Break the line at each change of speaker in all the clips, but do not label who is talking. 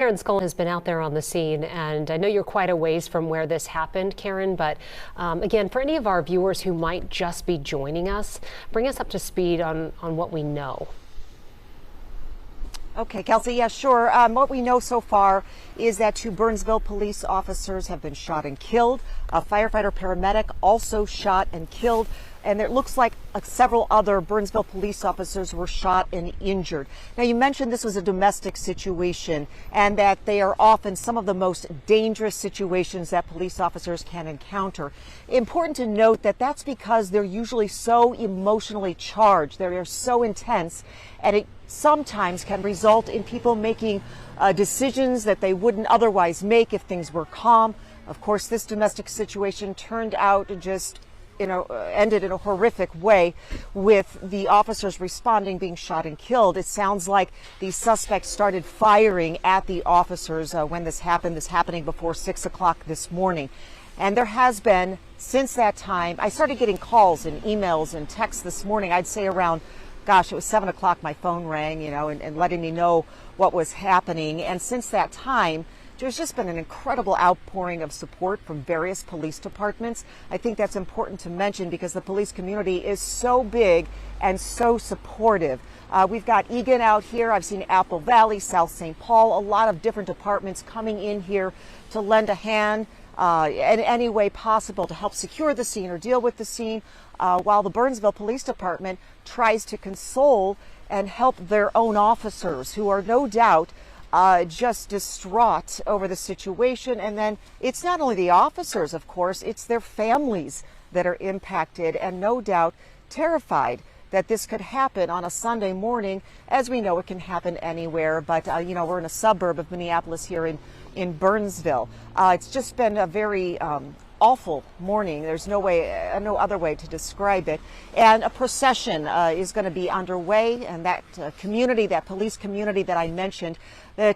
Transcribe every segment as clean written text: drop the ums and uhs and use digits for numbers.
Karen Scullin has been out there on the scene, and I know you're quite a ways from where this happened, Karen, but again, for any of our viewers who might just be joining us, bring us up to speed on what we know.
Okay, Kelsey, yeah, sure. What we know so far is that 2 Burnsville police officers have been shot and killed. A firefighter paramedic also shot and killed. And it looks like several other Burnsville police officers were shot and injured. Now, you mentioned this was a domestic situation and that they are often some of the most dangerous situations that police officers can encounter. Important to note that that's because they're usually so emotionally charged. They're so intense, and it sometimes can result in people making decisions that they wouldn't otherwise make if things were calm. Of course, this domestic situation turned out just ended in a horrific way, with the officers responding, being shot and killed. It sounds like the suspects started firing at the officers when this happened. This happening before 6 o'clock this morning. And there has been, since that time, I started getting calls and emails and texts this morning. I'd say around, gosh, it was 7 o'clock, my phone rang, and letting me know what was happening. And since that time, there's just been an incredible outpouring of support from various police departments. I think that's important to mention because the police community is so big and so supportive. We've got Egan out here. I've seen Apple Valley, South St. Paul, a lot of different departments coming in here to lend a hand in any way possible to help secure the scene or deal with the scene, while the Burnsville Police Department tries to console and help their own officers who are no doubt just distraught over the situation. And then it's not only the officers, of course, it's their families that are impacted and no doubt terrified that this could happen on a Sunday morning. As we know, it can happen anywhere, but we're in a suburb of Minneapolis here in Burnsville. It's just been a very awful morning. There's no other way to describe it. And a procession is going to be underway, and that police community that I mentioned,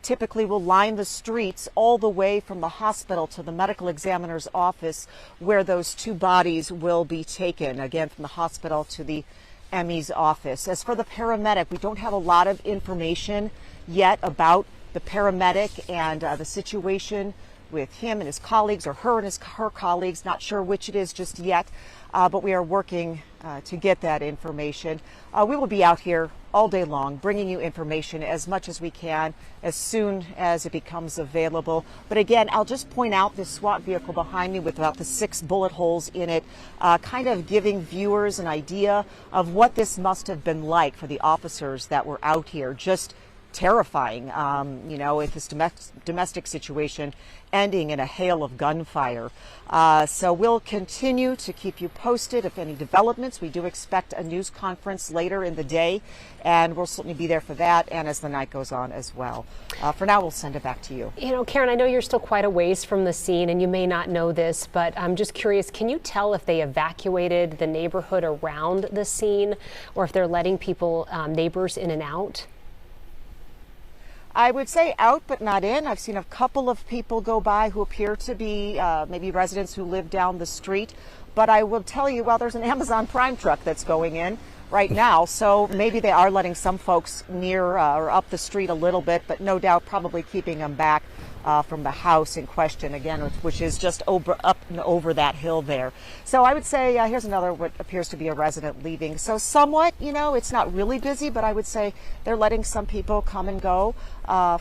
typically will line the streets all the way from the hospital to the medical examiner's office, where those 2 bodies will be taken, again, from the hospital to the ME's office. As for the paramedic, we don't have a lot of information yet about the paramedic and the situation with him and his colleagues, or her and her colleagues. Not sure which it is just yet, but we are working to get that information. We will be out here all day long bringing you information as much as we can as soon as it becomes available. But again, I'll just point out this SWAT vehicle behind me with about the 6 bullet holes in it, kind of giving viewers an idea of what this must have been like for the officers that were out here. Just terrifying, with this domestic situation ending in a hail of gunfire. So we'll continue to keep you posted if any developments. We do expect a news conference later in the day, and we'll certainly be there for that and as the night goes on as well. For now, we'll send it back to you.
Karen, I know you're still quite a ways from the scene and you may not know this, but I'm just curious, can you tell if they evacuated the neighborhood around the scene or if they're letting people, neighbors in and out?
I would say out, but not in. I've seen a couple of people go by who appear to be maybe residents who live down the street. But I will tell you, well, there's an Amazon Prime truck that's going in right now, so maybe they are letting some folks near or up the street a little bit, but no doubt probably keeping them back from the house in question, again, which is just up and over that hill there. So I would say here's another what appears to be a resident leaving. So somewhat, it's not really busy, but I would say they're letting some people come and go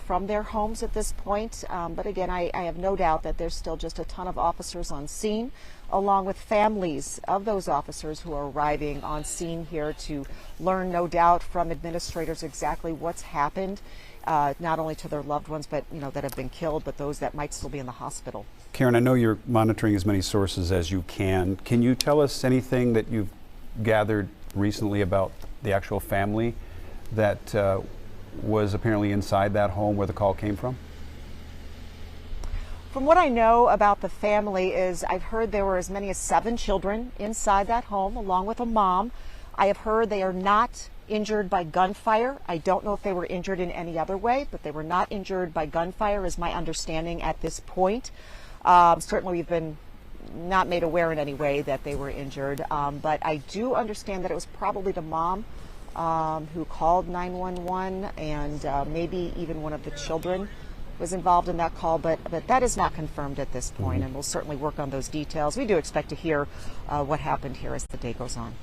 from their homes at this point. But again, I have no doubt that there's still just a ton of officers on scene, along with families of those officers who are arriving on scene here to learn, no doubt, from administrators exactly what's happened. Not only to their loved ones, but that have been killed, but those that might still be in the hospital.
Karen, I know you're monitoring as many sources as you can. Can you tell us anything that you've gathered recently about the actual family that was apparently inside that home where the call came from?
From what I know about the family is I've heard there were as many as 7 children inside that home, along with a mom. I have heard they are not injured by gunfire. I don't know if they were injured in any other way, but they were not injured by gunfire is my understanding at this point. Certainly we've been not made aware in any way that they were injured, but I do understand that it was probably the mom who called 911 and maybe even one of the children was involved in that call, but that is not confirmed at this point, and we'll certainly work on those details. We do expect to hear what happened here as the day goes on.